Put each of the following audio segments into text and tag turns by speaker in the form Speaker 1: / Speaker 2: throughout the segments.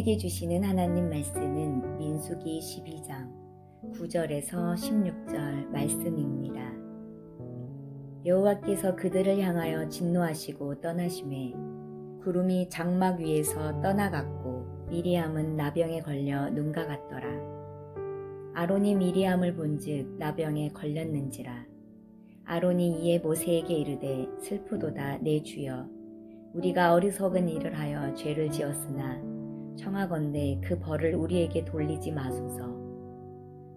Speaker 1: 우리에게 주시는 하나님 말씀은 민수기 12장 9절에서 16절 말씀입니다. 여호와께서 그들을 향하여 진노하시고 떠나심에 구름이 장막 위에서 떠나갔고 미리암은 나병에 걸려 눈가 같더라. 아론이 미리암을 본즉 나병에 걸렸는지라. 아론이 이에 모세에게 이르되 슬프도다 내 주여, 우리가 어리석은 일을 하여 죄를 지었으나 청하건대 그 벌을 우리에게 돌리지 마소서.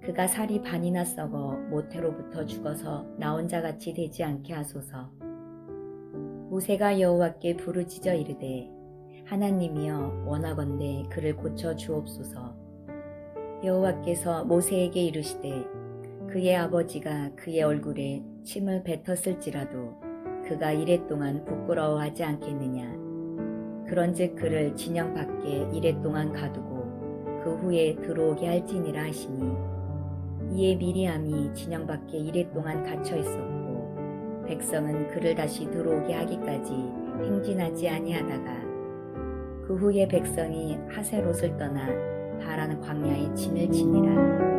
Speaker 1: 그가 살이 반이나 썩어 모태로부터 죽어서 나 혼자같이 되지 않게 하소서. 모세가 여호와께 부르짖어 이르되 하나님이여, 원하건대 그를 고쳐 주옵소서. 여호와께서 모세에게 이르시되 그의 아버지가 그의 얼굴에 침을 뱉었을지라도 그가 이랫동안 부끄러워하지 않겠느냐. 그런즉 그를 진영 밖에 이랫동안 가두고 그 후에 들어오게 할지니라 하시니, 이에 미리암이 진영 밖에 이랫동안 갇혀 있었고 백성은 그를 다시 들어오게 하기까지 행진하지 아니하다가 그 후에 백성이 하세롯을 떠나 바란 광야에 진을 치니라.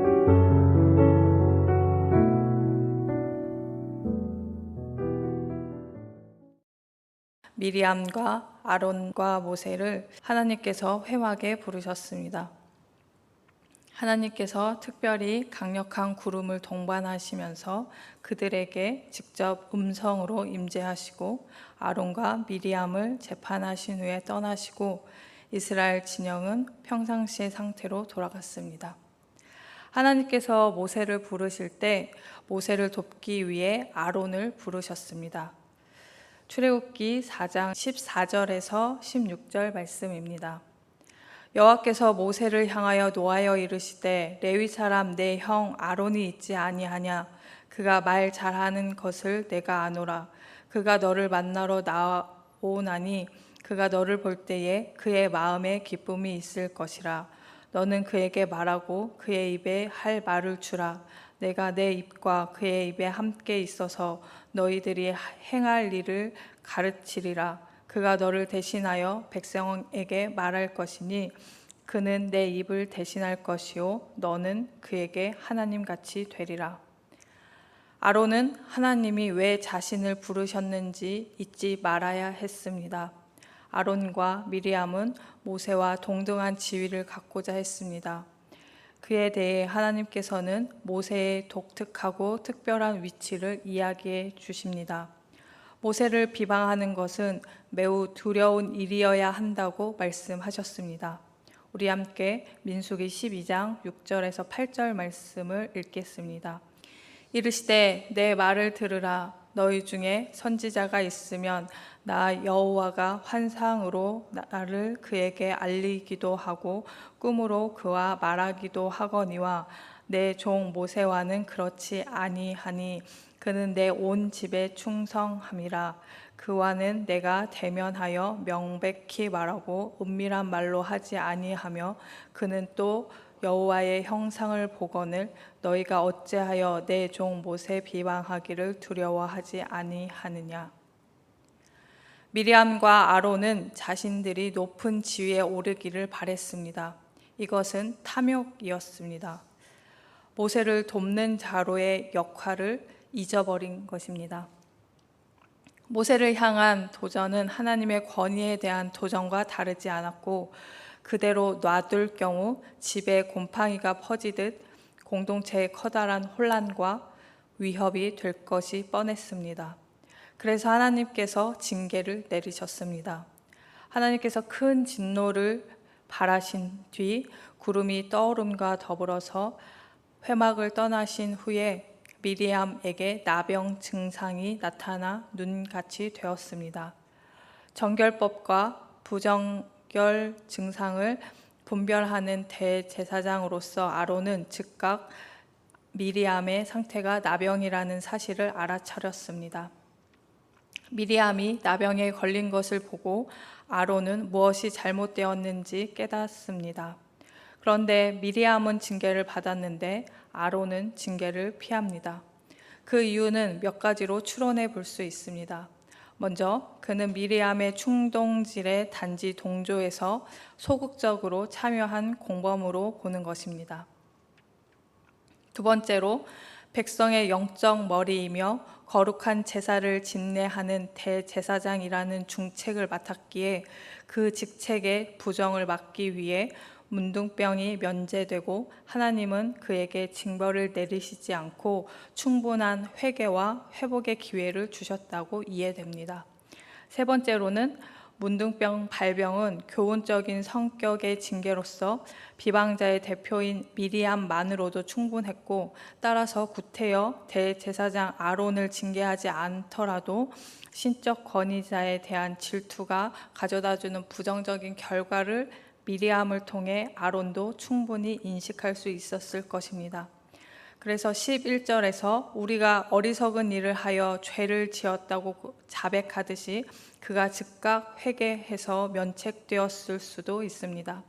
Speaker 2: 미리암과 아론과 모세를 하나님께서 회막에 부르셨습니다. 하나님께서 특별히 강력한 구름을 동반하시면서 그들에게 직접 음성으로 임재하시고 아론과 미리암을 재판하신 후에 떠나시고 이스라엘 진영은 평상시의 상태로 돌아갔습니다. 하나님께서 모세를 부르실 때 모세를 돕기 위해 아론을 부르셨습니다. 출애굽기 4장 14절에서 16절 말씀입니다. 여호와께서 모세를 향하여 노하여 이르시되 레위 사람 내 형 아론이 있지 아니하냐. 그가 말 잘하는 것을 내가 아노라. 그가 너를 만나러 나오나니 그가 너를 볼 때에 그의 마음에 기쁨이 있을 것이라. 너는 그에게 말하고 그의 입에 할 말을 주라. 내가 내 입과 그의 입에 함께 있어서 너희들이 행할 일을 가르치리라. 그가 너를 대신하여 백성에게 말할 것이니 그는 내 입을 대신할 것이요 너는 그에게 하나님같이 되리라. 아론은 하나님이 왜 자신을 부르셨는지 잊지 말아야 했습니다. 아론과 미리암은 모세와 동등한 지위를 갖고자 했습니다. 그에 대해 하나님께서는 모세의 독특하고 특별한 위치를 이야기해 주십니다. 모세를 비방하는 것은 매우 두려운 일이어야 한다고 말씀하셨습니다. 우리 함께 민수기 12장 6절에서 8절 말씀을 읽겠습니다. 이르시되 내 말을 들으라. 너희 중에 선지자가 있으면 나 여호와가 환상으로 나를 그에게 알리기도 하고 꿈으로 그와 말하기도 하거니와 내 종 모세와는 그렇지 아니하니 그는 내 온 집에 충성함이라. 그와는 내가 대면하여 명백히 말하고 은밀한 말로 하지 아니하며 그는 또 여호와의 형상을 보거늘 너희가 어찌하여 내 종 모세 비방하기를 두려워하지 아니하느냐. 미리암과 아론은 자신들이 높은 지위에 오르기를 바랬습니다. 이것은 탐욕이었습니다. 모세를 돕는 자로의 역할을 잊어버린 것입니다. 모세를 향한 도전은 하나님의 권위에 대한 도전과 다르지 않았고 그대로 놔둘 경우 집에 곰팡이가 퍼지듯 공동체의 커다란 혼란과 위협이 될 것이 뻔했습니다. 그래서 하나님께서 징계를 내리셨습니다. 하나님께서 큰 진노를 발하신 뒤 구름이 떠오름과 더불어서 회막을 떠나신 후에 미리암에게 나병 증상이 나타나 눈같이 되었습니다. 정결법과 부정결 증상을 분별하는 대제사장으로서 아론은 즉각 미리암의 상태가 나병이라는 사실을 알아차렸습니다. 미리암이 나병에 걸린 것을 보고 아론은 무엇이 잘못되었는지 깨닫습니다. 그런데 미리암은 징계를 받았는데 아론은 징계를 피합니다. 그 이유는 몇 가지로 추론해 볼 수 있습니다. 먼저 그는 미리암의 충동질에 단지 동조해서 소극적으로 참여한 공범으로 보는 것입니다. 두 번째로 백성의 영적 머리이며 거룩한 제사를 집례하는 대제사장이라는 중책을 맡았기에 그 직책에 부정을 막기 위해 문둥병이 면제되고 하나님은 그에게 징벌을 내리시지 않고 충분한 회개와 회복의 기회를 주셨다고 이해됩니다. 세 번째로는 문둥병 발병은 교훈적인 성격의 징계로서 비방자의 대표인 미리암만으로도 충분했고, 따라서 구태여 대제사장 아론을 징계하지 않더라도 신적 권위자에 대한 질투가 가져다주는 부정적인 결과를 미리암을 통해 아론도 충분히 인식할 수 있었을 것입니다. 그래서 11절에서 우리가 어리석은 일을 하여 죄를 지었다고 자백하듯이 그가 즉각 회개해서 면책되었을 수도 있습니다.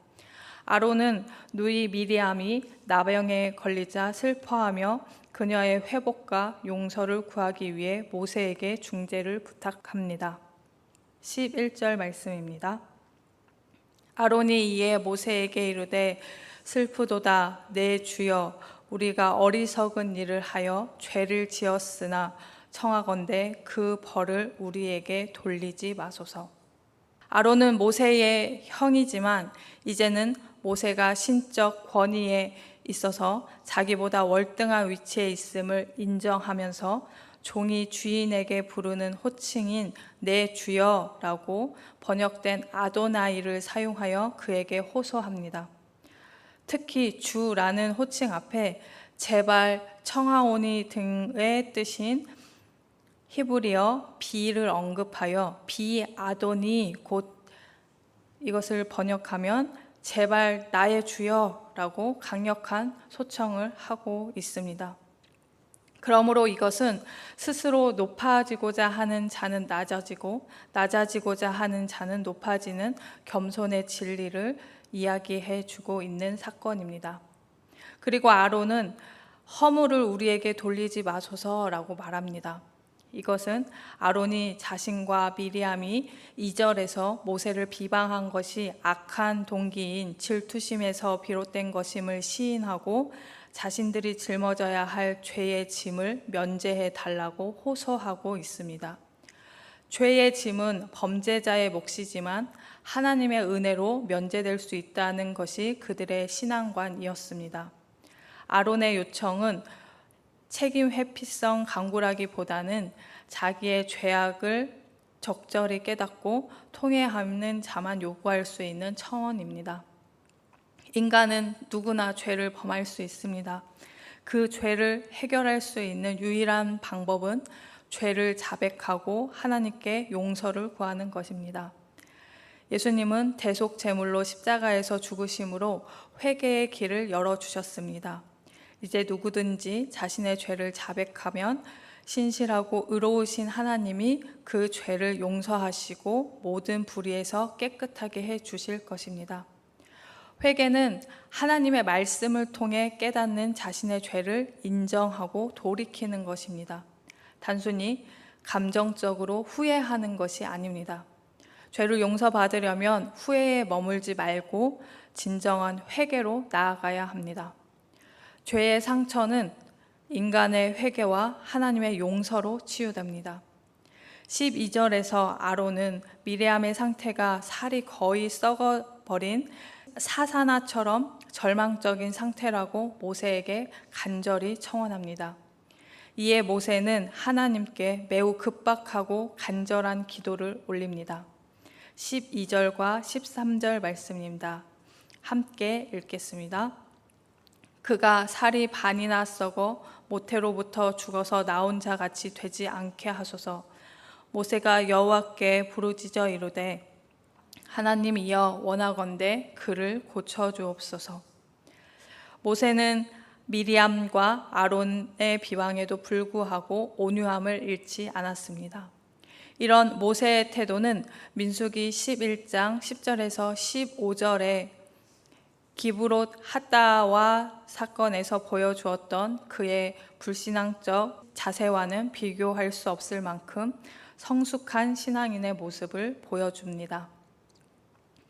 Speaker 2: 아론은 누이 미리암이 나병에 걸리자 슬퍼하며 그녀의 회복과 용서를 구하기 위해 모세에게 중재를 부탁합니다. 11절 말씀입니다. 아론이 이에 모세에게 이르되 슬프도다 내 주여, 우리가 어리석은 일을 하여 죄를 지었으나 청하건대 그 벌을 우리에게 돌리지 마소서. 아론은 모세의 형이지만 이제는 모세가 신적 권위에 있어서 자기보다 월등한 위치에 있음을 인정하면서 종이 주인에게 부르는 호칭인 내 주여라고 번역된 아도나이를 사용하여 그에게 호소합니다. 특히 주라는 호칭 앞에 제발, 청하오니 등의 뜻인 히브리어 비를 언급하여 비아도니 곧 이것을 번역하면 제발 나의 주여라고 강력한 소청을 하고 있습니다. 그러므로 이것은 스스로 높아지고자 하는 자는 낮아지고 낮아지고자 하는 자는 높아지는 겸손의 진리를 이야기해 주고 있는 사건입니다. 그리고 아론은 허물을 우리에게 돌리지 마소서라고 말합니다. 이것은 아론이 자신과 미리암이 2절에서 모세를 비방한 것이 악한 동기인 질투심에서 비롯된 것임을 시인하고 자신들이 짊어져야 할 죄의 짐을 면제해 달라고 호소하고 있습니다. 죄의 짐은 범죄자의 몫이지만 하나님의 은혜로 면제될 수 있다는 것이 그들의 신앙관이었습니다. 아론의 요청은 책임 회피성 강구라기보다는 자기의 죄악을 적절히 깨닫고 통회하는 자만 요구할 수 있는 청원입니다. 인간은 누구나 죄를 범할 수 있습니다. 그 죄를 해결할 수 있는 유일한 방법은 죄를 자백하고 하나님께 용서를 구하는 것입니다. 예수님은 대속 제물로 십자가에서 죽으심으로 회개의 길을 열어주셨습니다. 이제 누구든지 자신의 죄를 자백하면 신실하고 의로우신 하나님이 그 죄를 용서하시고 모든 불의에서 깨끗하게 해 주실 것입니다. 회개는 하나님의 말씀을 통해 깨닫는 자신의 죄를 인정하고 돌이키는 것입니다. 단순히 감정적으로 후회하는 것이 아닙니다. 죄를 용서받으려면 후회에 머물지 말고 진정한 회개로 나아가야 합니다. 죄의 상처는 인간의 회개와 하나님의 용서로 치유됩니다. 12절에서 아론은 미리암의 상태가 살이 거의 썩어버린 사사나처럼 절망적인 상태라고 모세에게 간절히 청원합니다. 이에 모세는 하나님께 매우 급박하고 간절한 기도를 올립니다. 12절과 13절 말씀입니다. 함께 읽겠습니다. 그가 살이 반이나 썩어 모태로부터 죽어서 나온 자 같이 되지 않게 하소서. 모세가 여호와께 부르짖어 이르되 하나님이여 원하건대 그를 고쳐주옵소서. 모세는 미리암과 아론의 비방에도 불구하고 온유함을 잃지 않았습니다. 이런 모세의 태도는 민수기 11장 10절에서 15절에 기브롯 핫다와 사건에서 보여주었던 그의 불신앙적 자세와는 비교할 수 없을 만큼 성숙한 신앙인의 모습을 보여줍니다.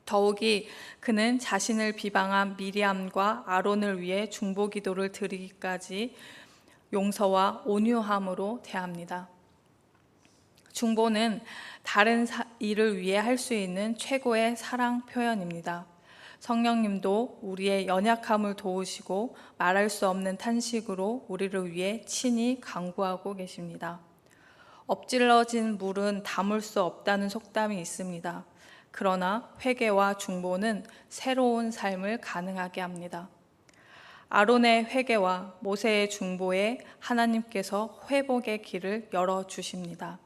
Speaker 2: 더욱이 그는 자신을 비방한 미리암과 아론을 위해 중보 기도를 드리기까지 용서와 온유함으로 대합니다. 중보는 다른 이를 위해 할 수 있는 최고의 사랑 표현입니다. 성령님도 우리의 연약함을 도우시고 말할 수 없는 탄식으로 우리를 위해 친히 간구하고 계십니다. 엎질러진 물은 담을 수 없다는 속담이 있습니다. 그러나 회개와 중보는 새로운 삶을 가능하게 합니다. 아론의 회개와 모세의 중보에 하나님께서 회복의 길을 열어주십니다.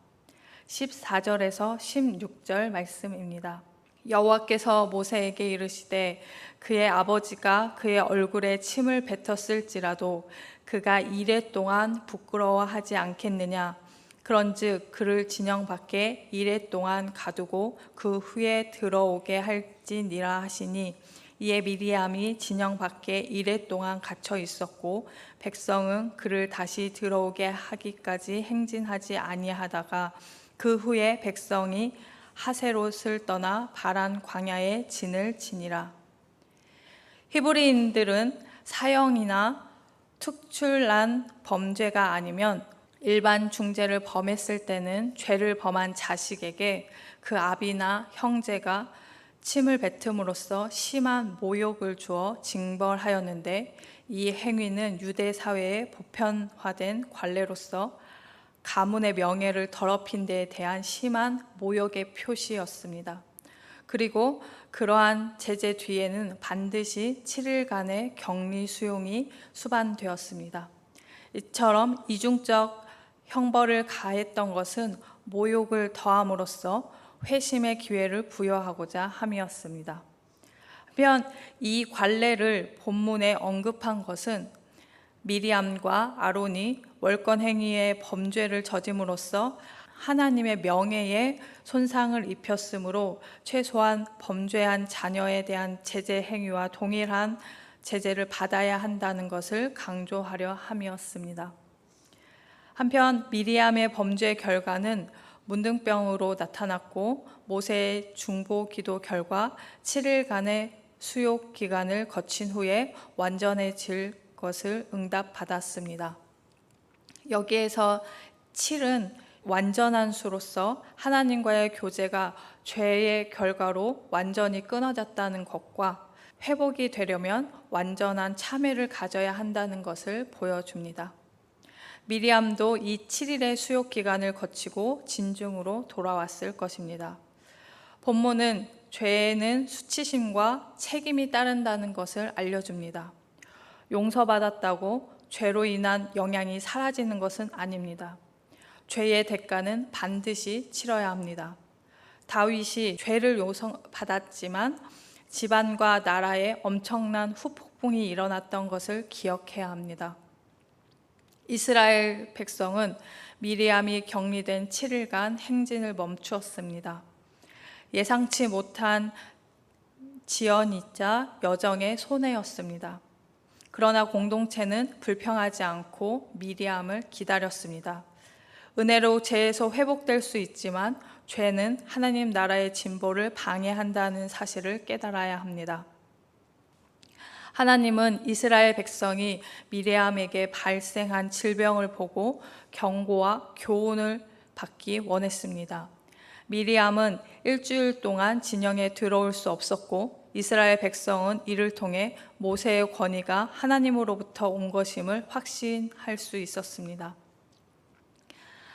Speaker 2: 14절에서 16절 말씀입니다. 여호와께서 모세에게 이르시되 그의 아버지가 그의 얼굴에 침을 뱉었을지라도 그가 이레 동안 부끄러워하지 않겠느냐. 그런즉 그를 진영 밖에 이레 동안 가두고 그 후에 들어오게 할지니라 하시니, 이에 미리암이 진영 밖에 이레 동안 갇혀 있었고 백성은 그를 다시 들어오게 하기까지 행진하지 아니하다가 그 후에 백성이 하세롯을 떠나 바란 광야에 진을 치니라. 히브리인들은 사형이나 특출난 범죄가 아니면 일반 중죄를 범했을 때는 죄를 범한 자식에게 그 아비나 형제가 침을 뱉음으로써 심한 모욕을 주어 징벌하였는데, 이 행위는 유대 사회의 보편화된 관례로서 가문의 명예를 더럽힌 데에 대한 심한 모욕의 표시였습니다. 그리고 그러한 제재 뒤에는 반드시 7일간의 격리 수용이 수반되었습니다. 이처럼 이중적 형벌을 가했던 것은 모욕을 더함으로써 회심의 기회를 부여하고자 함이었습니다. 한편 이 관례를 본문에 언급한 것은 미리암과 아론이 월권 행위의 범죄를 저짐으로써 하나님의 명예에 손상을 입혔으므로 최소한 범죄한 자녀에 대한 제재 행위와 동일한 제재를 받아야 한다는 것을 강조하려 함이었습니다. 한편 미리암의 범죄 결과는 문둥병으로 나타났고, 모세의 중보 기도 결과 7일간의 수욕 기간을 거친 후에 완전해질 것을 응답받았습니다. 여기에서 7은 완전한 수로서 하나님과의 교제가 죄의 결과로 완전히 끊어졌다는 것과 회복이 되려면 완전한 참회를 가져야 한다는 것을 보여줍니다. 미리암도 이 7일의 수욕 기간을 거치고 진중으로 돌아왔을 것입니다. 본문은 죄에는 수치심과 책임이 따른다는 것을 알려줍니다. 용서받았다고 죄로 인한 영향이 사라지는 것은 아닙니다. 죄의 대가는 반드시 치러야 합니다. 다윗이 죄를 용서받았지만 집안과 나라에 엄청난 후폭풍이 일어났던 것을 기억해야 합니다. 이스라엘 백성은 미리암이 격리된 7일간 행진을 멈추었습니다. 예상치 못한 지연이자 여정의 손해였습니다. 그러나 공동체는 불평하지 않고 미리암을 기다렸습니다. 은혜로 죄에서 회복될 수 있지만 죄는 하나님 나라의 진보를 방해한다는 사실을 깨달아야 합니다. 하나님은 이스라엘 백성이 미리암에게 발생한 질병을 보고 경고와 교훈을 받기 원했습니다. 미리암은 일주일 동안 진영에 들어올 수 없었고, 이스라엘 백성은 이를 통해 모세의 권위가 하나님으로부터 온 것임을 확신할 수 있었습니다.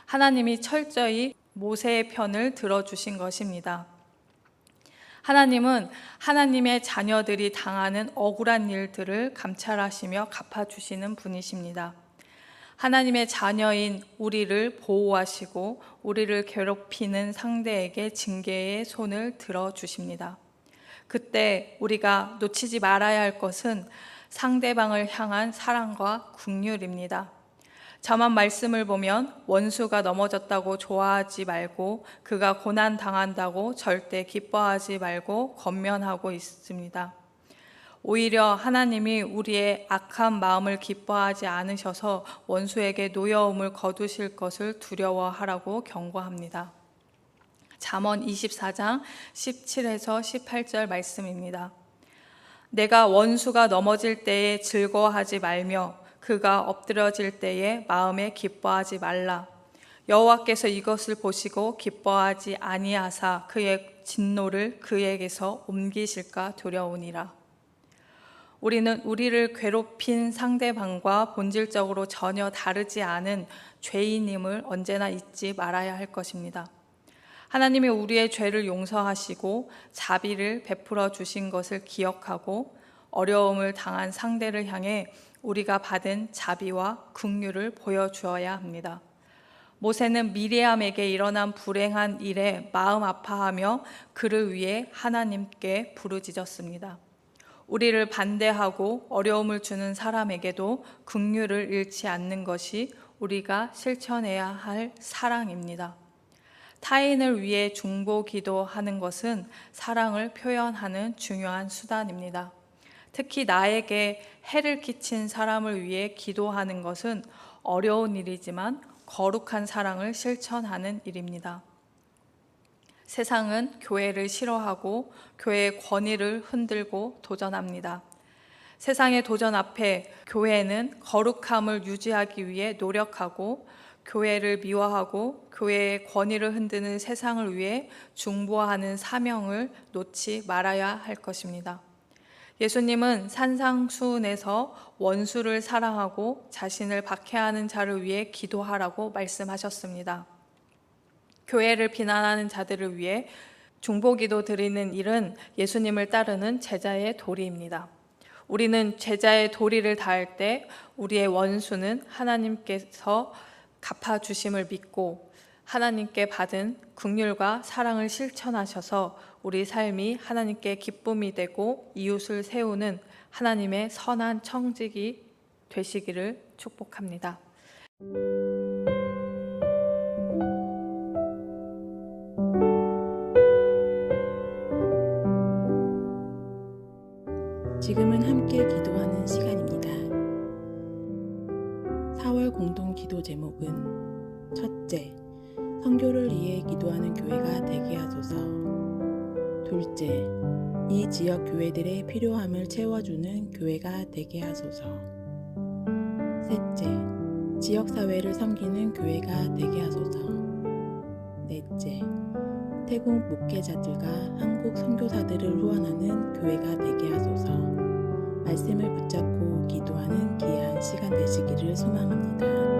Speaker 2: 하나님이 철저히 모세의 편을 들어주신 것입니다. 하나님은 하나님의 자녀들이 당하는 억울한 일들을 감찰하시며 갚아주시는 분이십니다. 하나님의 자녀인 우리를 보호하시고 우리를 괴롭히는 상대에게 징계의 손을 들어주십니다. 그때 우리가 놓치지 말아야 할 것은 상대방을 향한 사랑과 긍휼입니다. 저만 말씀을 보면 원수가 넘어졌다고 좋아하지 말고 그가 고난 당한다고 절대 기뻐하지 말고 권면하고 있습니다. 오히려 하나님이 우리의 악한 마음을 기뻐하지 않으셔서 원수에게 노여움을 거두실 것을 두려워하라고 경고합니다. 잠언 24장 17에서 18절 말씀입니다. 내가 원수가 넘어질 때에 즐거워하지 말며 그가 엎드러질 때에 마음에 기뻐하지 말라. 여호와께서 이것을 보시고 기뻐하지 아니하사 그의 진노를 그에게서 옮기실까 두려우니라. 우리는 우리를 괴롭힌 상대방과 본질적으로 전혀 다르지 않은 죄인임을 언제나 잊지 말아야 할 것입니다. 하나님이 우리의 죄를 용서하시고 자비를 베풀어 주신 것을 기억하고 어려움을 당한 상대를 향해 우리가 받은 자비와 긍휼을 보여주어야 합니다. 모세는 미리암에게 일어난 불행한 일에 마음 아파하며 그를 위해 하나님께 부르짖었습니다. 우리를 반대하고 어려움을 주는 사람에게도 긍휼을 잃지 않는 것이 우리가 실천해야 할 사랑입니다. 타인을 위해 중보 기도하는 것은 사랑을 표현하는 중요한 수단입니다. 특히 나에게 해를 끼친 사람을 위해 기도하는 것은 어려운 일이지만 거룩한 사랑을 실천하는 일입니다. 세상은 교회를 싫어하고 교회의 권위를 흔들고 도전합니다. 세상의 도전 앞에 교회는 거룩함을 유지하기 위해 노력하고 교회를 미워하고 교회의 권위를 흔드는 세상을 위해 중보하는 사명을 놓지 말아야 할 것입니다. 예수님은 산상수훈에서 원수를 사랑하고 자신을 박해하는 자를 위해 기도하라고 말씀하셨습니다. 교회를 비난하는 자들을 위해 중보기도 드리는 일은 예수님을 따르는 제자의 도리입니다. 우리는 제자의 도리를 다할 때 우리의 원수는 하나님께서 갚아주심을 믿고 하나님께 받은 긍휼과 사랑을 실천하셔서 우리 삶이 하나님께 기쁨이 되고 이웃을 세우는 하나님의 선한 청직이 되시기를 축복합니다.
Speaker 3: 지금은 함께 기도하는 시간입니다. 4월 공동 기도 제목은 첫째, 선교를 위해 기도하는 교회가 되게 하소서. 둘째, 이 지역 교회들의 필요함을 채워주는 교회가 되게 하소서. 셋째, 지역사회를 섬기는 교회가 되게 하소서. 넷째, 태국 목회자들과 한국 선교사들을 후원하는 교회가 되게 하소서. 말씀을 붙잡고 기도하는 귀한 시간 되시기를 소망합니다.